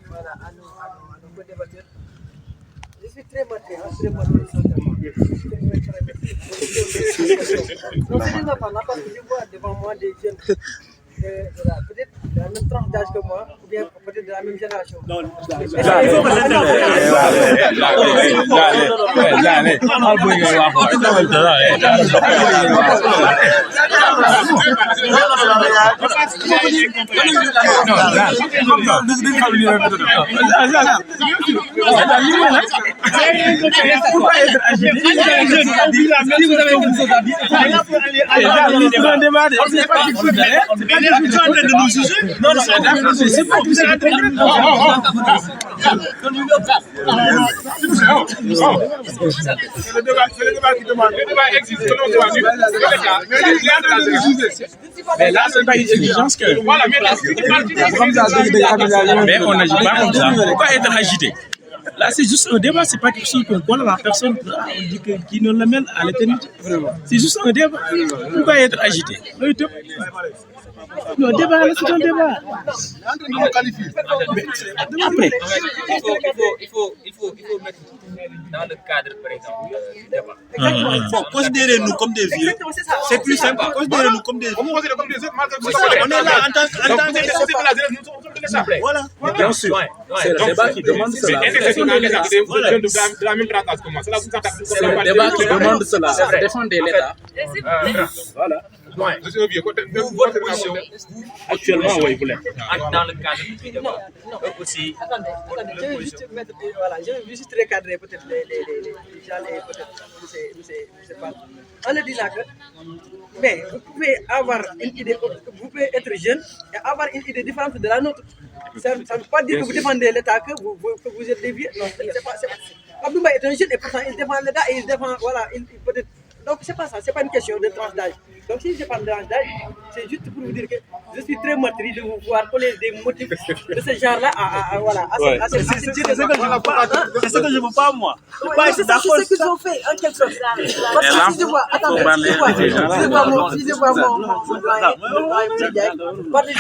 voilà, à nos co-débatteurs. Je suis très motivé, sincèrement. Non, sérieusement, parce que je vois devant moi des jeunes, peut-être de la même tranche d'âge que moi, ou bien peut-être de la même génération. Non, c'est pas que c'est le débat qui demande. Le débat existe. Mais là, c'est pas une exigence que. Voilà, mais on n'agit pas comme ça. Pourquoi être agité? Là, c'est juste un débat, c'est pas quelque chose qu'on colle à la personne on dit qui nous l'amène à l'éternité. C'est juste un débat. Pourquoi être agité? Non, débat, c'est un débat. Mais après. Il faut mettre dans le cadre, par exemple, du débat. Bon, considérez-nous comme des vieux. C'est plus simple. Considérez-nous comme des vieux. On est là en tant que. Voilà. Bien sûr. C'est le débat qui demande cela. De la même trace que moi. C'est le débat qui demande cela. Défendez l'État. Voilà. Votre position, actuellement, oui, vous l'êtes. Dans le cadre du débat. Aussi. Attendez, je vais juste mettre, voilà, je vais juste recadrer peut-être les gens, peut-être, en le disant que, mais vous pouvez avoir une idée, vous pouvez être jeune et avoir une idée différente de la nôtre. Ça ne veut pas dire que vous défendez l'État, que vous êtes des vieux. Non, c'est pas. Abdoulaye est un jeune et pourtant il défend l'État et il défend, voilà, il peut-être. Donc c'est pas ça, c'est pas une question de tranche d'âge. Donc si je parle de tranche d'âge, c'est juste pour vous dire que je suis très meurtri de vous voir coller des motifs de ce genre-là à cette C'est ce que je ne veux pas, moi. C'est ce qu'ils ont fait, en quelque sorte. Parce que si je vois, attendez, si je vois mon doyen, parler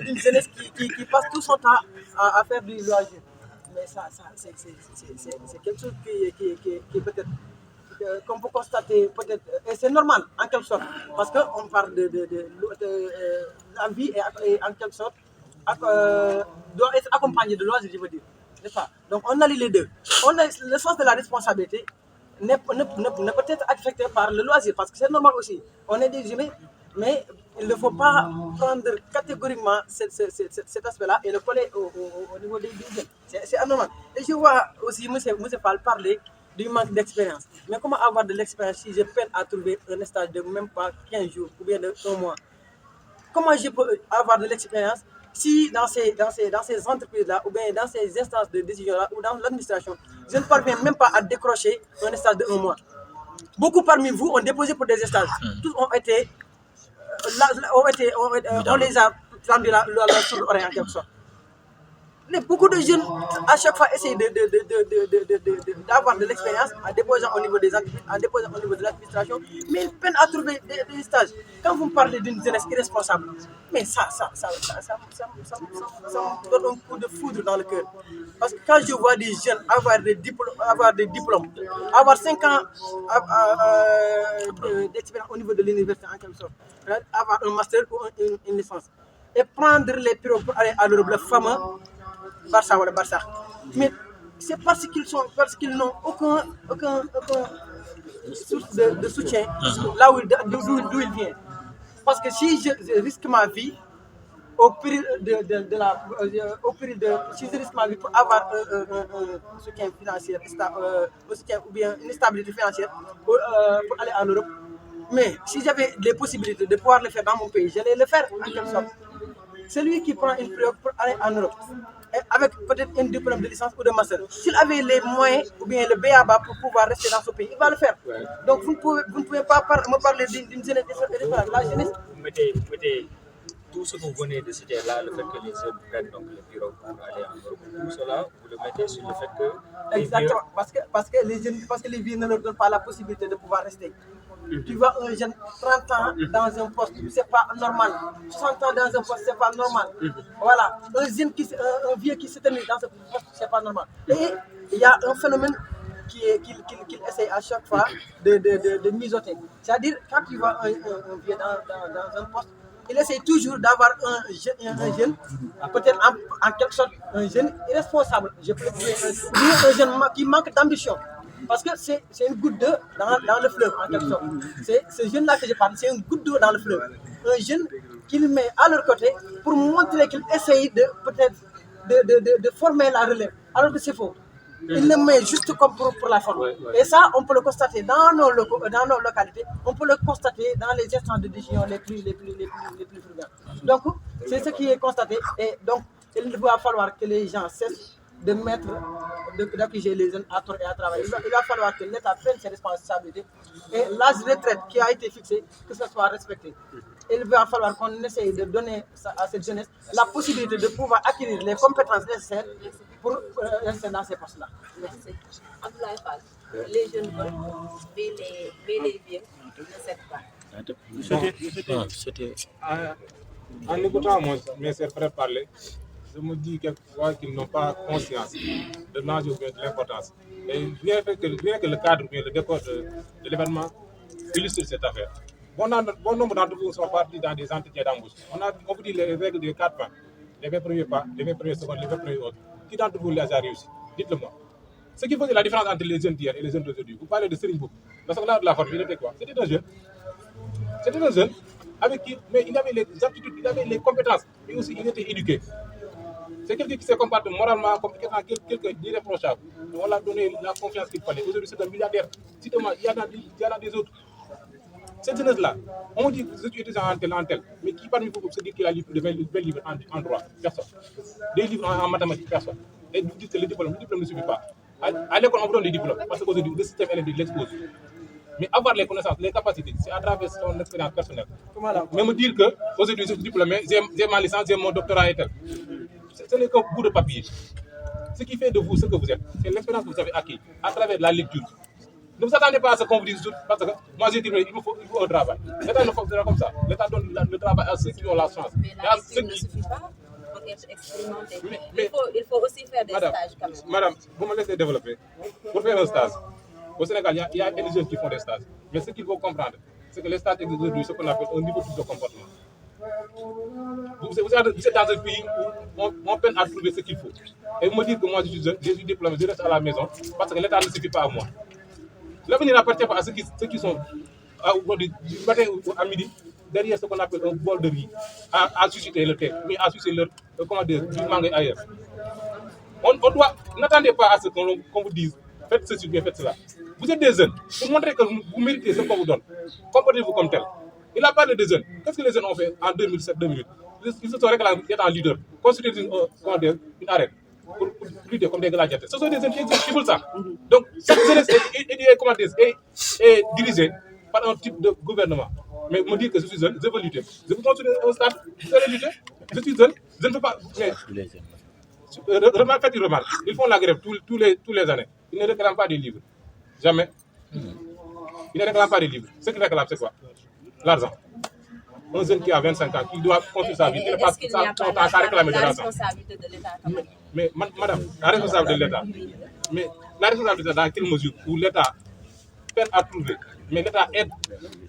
d'une jeunesse qui passe tout son temps à faire du loisir. Mais ça c'est quelque chose qui peut-être, qu'on peut constater, peut-être, et c'est normal en quelque sorte, parce qu'on parle de la vie et en quelque sorte doit être accompagné de loisirs, je veux dire, n'est-ce pas? Donc on allie les deux. Le sens de la responsabilité ne peut être affecté par le loisir, parce que c'est normal aussi. On est des humains, mais il ne faut pas prendre catégoriquement cet aspect-là et le coller au niveau des jeunes. C'est anormal. Et je vois aussi M. Fall parler du manque d'expérience. Mais comment avoir de l'expérience si je peine à trouver un stage de même pas 15 jours ou bien de 1 mois? Comment je peux avoir de l'expérience si dans ces entreprises-là ou bien dans ces instances de décision-là ou dans l'administration, je ne parviens même pas à décrocher un stage de 1 mois? Beaucoup parmi vous ont déposé pour des stages. Tous ont été, on les a tendu la sur l'oreille en quelque sorte. Mais beaucoup de jeunes, à chaque fois, essayent d'avoir de l'expérience en déposant au niveau des entreprises, en déposant au niveau de l'administration, mais ils peinent à trouver des stages. Quand vous me parlez d'une jeunesse irresponsable, mais ça me donne un coup de foudre dans le cœur. Parce que quand je vois des jeunes avoir des diplômes, avoir 5 ans d'expérience au niveau de l'université en quelque sorte, avoir un master ou une licence, et prendre les bureaux pour aller à l'Europe, le fameux Barça ou le Barça. Mais c'est parce qu'ils n'ont aucun source de soutien là d'où ils viennent. Parce que si je risque ma vie au péril si je risque ma vie pour avoir un soutien financier, ou bien une stabilité financière pour aller en Europe, mais si j'avais les possibilités de pouvoir le faire dans mon pays, j'allais le faire en quelque sorte. Celui qui prend une période pour aller en Europe, avec peut-être un diplôme de licence ou de master, s'il avait les moyens ou bien le BABA pour pouvoir rester dans ce pays, il va le faire. Donc vous ne pouvez pas me parler d'une jeunesse. La jeunesse. Vous mettez tout ce que vous venez de citer là, le fait que les jeunes prennent donc le bureau pour aller en Europe, tout cela, vous le mettez sur le fait que... Exactement, parce que les vieux ne leur donnent pas la possibilité de pouvoir rester. Tu vois un jeune 30 ans dans un poste, c'est pas normal. 60 ans dans un poste, c'est pas normal. Voilà, un vieux qui se tenait dans ce poste, c'est pas normal. Et il y a un phénomène qu'il essaie à chaque fois de mijoter. C'est-à-dire, quand tu vois un vieux dans un poste, il essaie toujours d'avoir un jeune, peut-être en quelque sorte un jeune irresponsable. Je peux dire un jeune qui manque d'ambition. Parce que c'est une goutte d'eau dans le fleuve, en quelque sorte. C'est ce jeune-là que je parle, c'est une goutte d'eau dans le fleuve. Un jeune qu'il met à leur côté pour montrer qu'il essaye de former la relève, alors que c'est faux. Il le met juste comme pour la forme. Et ça, on peut le constater dans nos localités, on peut le constater dans les instances de décision les plus fréquentes. Donc, c'est ce qui est constaté. Et donc, il va falloir que les gens cessent d'accuser les jeunes à tort et à travailler. Il va falloir que l'État prenne ses responsabilités et l'âge de retraite qui a été fixé, que ce soit respecté. Il va falloir qu'on essaye de donner à cette jeunesse la possibilité de pouvoir acquérir les compétences nécessaires pour rester dans ces postes-là. Merci. Abdoulaye Fall, les jeunes veulent, mais les vieux ne cèdent pas. En écoutant mes frères parler, je me dis quelquefois qu'ils n'ont pas conscience de l'enjeu ou de l'importance. Et rien que le cadre ou le décor de l'événement illustre cette affaire. Bon nombre d'entre vous sont partis dans des entretiens d'embauche. On vous dit les règles des 4 pas, les 20 premiers pas, les 20 premiers secondes, les 20 premiers autres. Qui d'entre vous les a réussi? Dites-le moi. Ce qui faisait la différence entre les jeunes d'hier et les jeunes d'aujourd'hui. Vous parlez de Serigne Boub. Le secrétaire de la force, il était quoi? C'était un jeune. C'était un jeune avec qui, mais il avait les aptitudes, il avait les compétences, et aussi il était éduqué. C'est quelqu'un qui s'est comporté moralement comme quelqu'un d'irréprochable. On l'a donné la confiance qu'il fallait. Aujourd'hui, c'est un milliardaire. Citez-moi, il y en a des autres. Cette jeunesse-là, on dit que je suis étudiant en tel, mais qui parmi vous se dit qu'il a lu de 20 livres en droit? Personne. Des livres en mathématiques? Personne. Et vous dites que le diplôme ne suffit pas. À l'école, on vous donne des diplômes, parce qu'aujourd'hui, le système électrique l'expose. Mais avoir les connaissances, les capacités, c'est à travers son expérience personnelle. Mais me dire qu'aujourd'hui, je suis diplômé, j'ai ma licence, j'ai mon doctorat et tel. Ce n'est qu'un bout de papier. Ce qui fait de vous ce que vous êtes, c'est l'expérience que vous avez acquise à travers la lecture. Ne vous attendez pas à ce qu'on vous dise tout, parce que moi j'ai dit il faut un travail. L'État ne fonctionne pas comme ça. L'État donne le travail à ceux qui ont la chance. Mais la lecture ne suffit pas pour être expérimenté. Il faut aussi faire des stages quand même. Madame, vous me laissez développer. Pour faire un stage, au Sénégal, il y a des jeunes qui font des stages. Mais ce qu'il faut comprendre, c'est que les stages existent ce qu'on appelle un niveau de comportement. Vous êtes dans un pays où on peine à trouver ce qu'il faut. Et vous me dites que moi je suis diplômé, je reste à la maison parce que l'État ne suffit pas à moi. L'avenir n'appartient pas à ceux qui sont du matin à midi derrière ce qu'on appelle un bol de riz à susciter le thé, mais à susciter du mangue ailleurs. N'attendez pas à ce qu'on vous dise faites ceci ou faites cela. Vous êtes des jeunes, pour montrer que vous méritez ce qu'on vous donne. Comportez-vous comme tel. Il a parlé des jeunes. Qu'est-ce que les jeunes ont fait en 2007-2008? Ils se sont réclamés d'être en leader, construire une arène pour lutter comme des gladiateurs. Ce sont des jeunes qui veulent ça. Donc, cette jeunesse est dirigée par un type de gouvernement. Mais me dire que je suis jeune, je veux lutter. Je veux construire un stade, je veux lutter. Je suis jeune, je ne peux pas. Mais, faites une remarque. Ils font la grève tous les années. Ils ne réclament pas des livres. Jamais. Ils ne réclament pas des livres. Ce qu'ils réclament, c'est quoi? L'argent. Un jeune qui a 25 ans, qui doit construire sa vie, qui ne passe pas son temps à réclamer de l'argent. La responsabilité de l'État quand même. Mais madame, la responsabilité de l'État. Mais la responsabilité dans quelle mesure où l'État peine à trouver, mais l'État aide.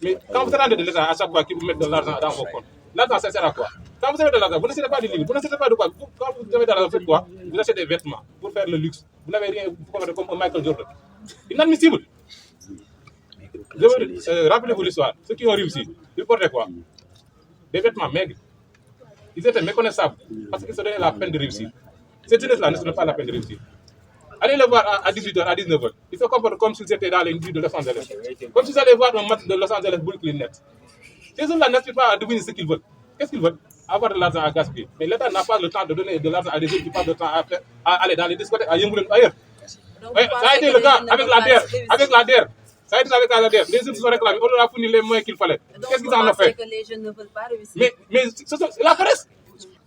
Mais quand vous attendez de l'État à chaque fois qu'il vous met de l'argent dans vos comptes, l'argent ça sert à quoi? Quand vous avez de l'argent, vous n'achetez pas de livres, vous n'achetez pas de quoi? Quand vous avez de l'argent, vous faites quoi? Vous achetez des vêtements pour faire le luxe. Vous n'avez rien, vous commettez comme un Michael Jordan. Inadmissible. Rappelez-vous l'histoire. Ceux qui ont réussi, ils portaient quoi? Des vêtements maigres. Ils étaient méconnaissables parce qu'ils se donnaient la peine de réussir. Cette jeunesse-là ne se donne pas la peine de réussir. Allez le voir à 18h, à 19h. Ils se comportent comme s'ils étaient dans les nuits de Los Angeles. Comme s'ils allaient voir un match de Los Angeles Brooklyn Nets. Ces gens-là n'aspirent pas à devenir ce qu'ils veulent. Qu'est-ce qu'ils veulent? Avoir de l'argent à gaspiller. Mais l'État n'a pas le temps de donner de l'argent à des gens qui passent le temps à aller dans les discothèques, à Yemboulen, ailleurs. Ça a été le cas avec la DER. Ça a été avec AZR. Les jeunes se sont réclamés. On leur a fourni les moyens qu'il fallait. Qu'est-ce qu'ils en ont fait? Que les jeunes ne veulent pas réussir. Mais c'est la presse.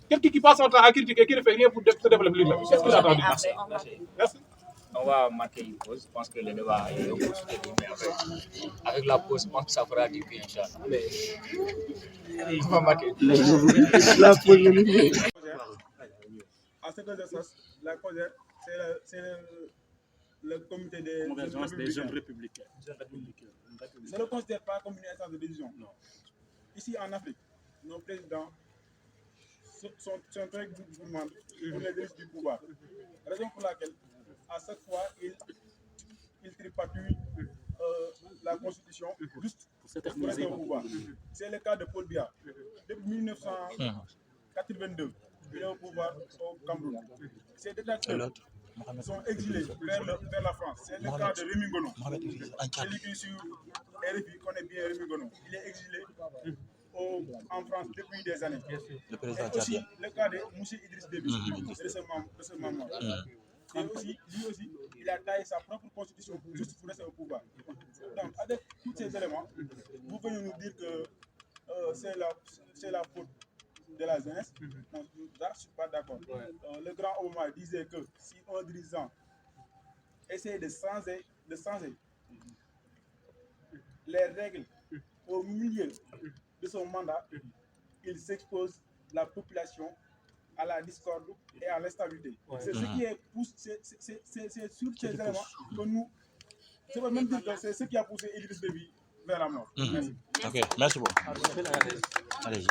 Quelqu'un qui passe son temps à critiquer, qui ne fait rien pour se développer lui-même. Qu'est-ce qu'il a attendu? Merci. On va marquer une pause. Je pense que le débat est au bout mais avec la pause, je pense que ça fera du bien, Inch'Allah. On va marquer une pause. La pause. À ce que je sache, la COJER, c'est le comité des jeunes républicains. Je ne le considère pas comme une instance de décision. Non. Ici en Afrique, nos présidents sont très gourmands pour les délices du pouvoir. Raison pour laquelle, à chaque fois, ils tripatouillent la Constitution juste pour rester au pouvoir. C'est le cas de Paul Biya. Depuis 1982, il est au pouvoir au Cameroun. Ces détracteurs sont exilés vers la France. C'est le cas de Rémi Gono. Celui qui est sur RFI connaît bien Rémi Gono. Il est exilé en France depuis des années. Et aussi le cas de Moussa Idriss Déby, de ce moment. Et aussi, lui aussi, il a taillé sa propre constitution juste pour rester au pouvoir. Donc, avec tous ces éléments, vous venez nous dire que c'est la faute de la jeunesse. Donc, là, je ne suis pas d'accord. Le grand Obama disait que si un dirigeant essaie de changer les règles au milieu de son mandat, il s'expose la population à la discorde et à l'instabilité. C'est ce qui est poussé, c'est sur ces éléments que nous, je peux même dire que c'est ce qui a poussé Idriss Déby vers la mort. Merci. Ok, merci beaucoup. Allez-y.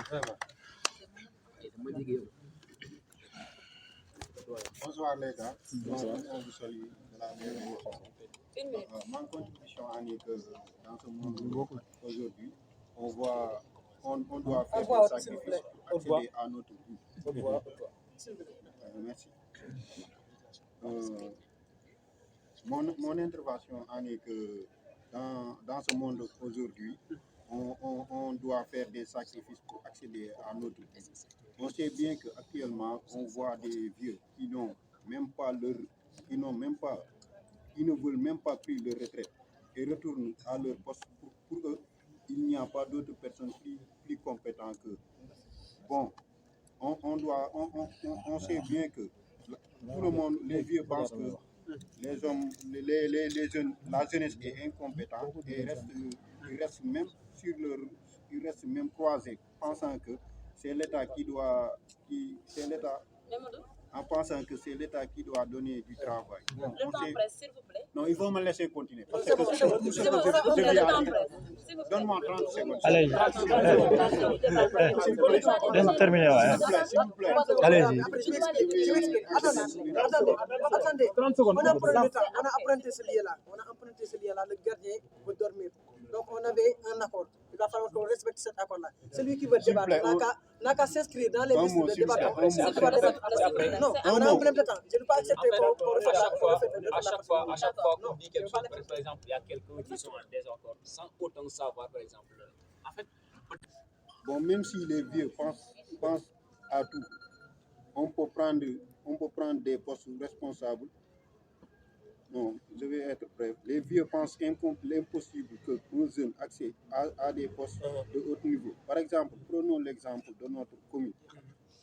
Bonsoir les gars. Bonsoir. On vous salue de la même façon. Ma contribution en est que dans ce monde aujourd'hui, on doit faire des sacrifices pour accéder à notre but. Merci. Mon intervention en est que dans ce monde aujourd'hui, on doit faire des sacrifices pour accéder à notre but. On sait bien qu'actuellement, on voit des vieux qui ne veulent même pas prendre leur retraite et retournent à leur poste. Pour eux, il n'y a pas d'autres personnes plus compétentes qu'eux. Bon, on sait bien que tout le monde, les vieux pensent que les hommes, les jeunes, la jeunesse est incompétente et ils restent même croisés, pensant que c'est l'État en pensant que c'est l'État qui doit donner du travail. Le temps presse, s'il vous plaît. Non, il faut me laisser continuer. Parce que donne-moi 30 secondes. Allez, laisse terminer. S'il vous plaît. Allez-y. Attendez. 30 secondes. On a emprunté ce lien-là. Le gardien veut dormir. Donc on avait un accord. Il va falloir qu'on respecte cet accord-là. Celui qui veut débattre n'a qu'à s'inscrire dans les listes de débattants. Non, on a un problème de temps. Je ne peux pas accepter qu'on refasse À chaque fois qu'on dit quelque chose, par exemple, il y a quelqu'un qui sont en désaccord, sans autant savoir, par exemple. En fait, bon, même si les vieux pensent à tout, on peut prendre des postes responsables. Non, je vais être bref. Les vieux pensent l'impossible que nos jeunes accèdent à des postes de haut niveau. Par exemple, prenons l'exemple de notre commune,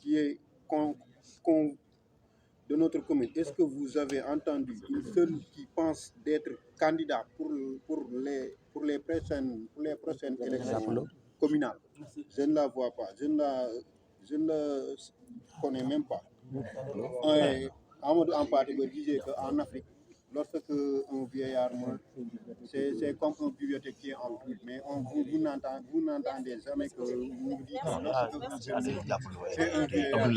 qui est de notre commune. Est-ce que vous avez entendu une seule qui pense d'être candidat pour les prochaines élections communales? Je ne la vois pas. Je ne la connais même pas. Amadou Hampâté me disait qu'en Afrique, lorsque un vieillard meurt, c'est comme un bibliothécaire en plus, mais vous n'entendez jamais que vous dites lorsque vous c'est un vieillard.